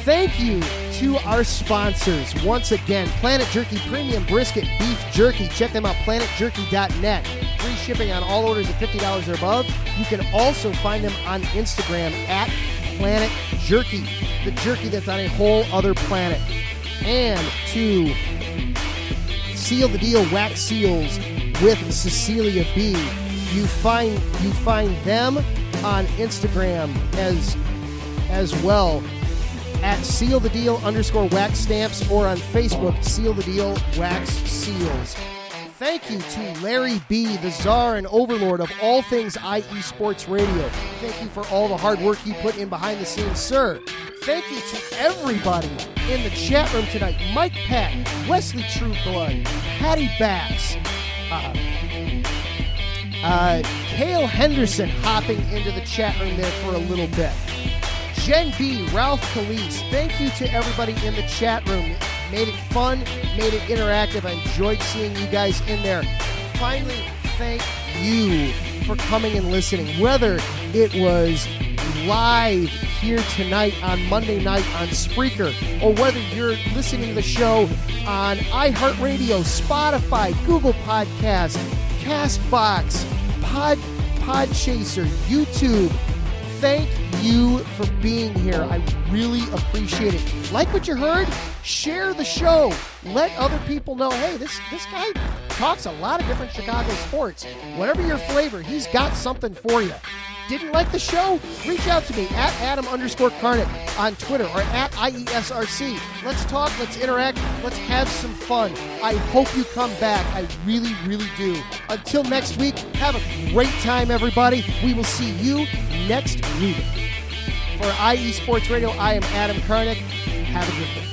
Thank you to our sponsors. Once again, Planet Jerky Premium Brisket Beef Jerky. Check them out, planetjerky.net. Free shipping on all orders of $50 or above. You can also find them on Instagram at Planet Jerky, the jerky that's on a whole other planet. And to Seal the Deal Wax Seals with Cecilia B. You find them on Instagram as well at Seal the Deal _wax stamps, or on Facebook, Seal the Deal Wax Seals. Thank you to Larry B., the czar and overlord of all things IE Sports Radio. Thank you for all the hard work you put in behind the scenes, sir. Thank you to everybody in the chat room tonight. Mike Peck, Wesley Trueblood, Patty Bax, Cale Henderson hopping into the chat room there for a little bit. Jen B., Ralph Calise, thank you to everybody in the chat room. Made it fun, made it interactive. I enjoyed seeing you guys in there. Finally, thank you for coming and listening. Whether it was live here tonight on Monday night on Spreaker, or whether you're listening to the show on iHeartRadio, Spotify, Google Podcasts, CastBox, Podchaser, YouTube, thank you for being here. I really appreciate it. Like what you heard? Share the show. Let other people know, hey, this guy talks a lot of different Chicago sports. Whatever your flavor, he's got something for you. Didn't like the show? Reach out to me at Adam_Carnick on Twitter, or at IESRC. Let's talk, let's interact, let's have some fun. I hope you come back. I really, really do. Until next week, have a great time, everybody. We will see you next week. For IE Sports Radio, I am Adam Carnick. Have a good one.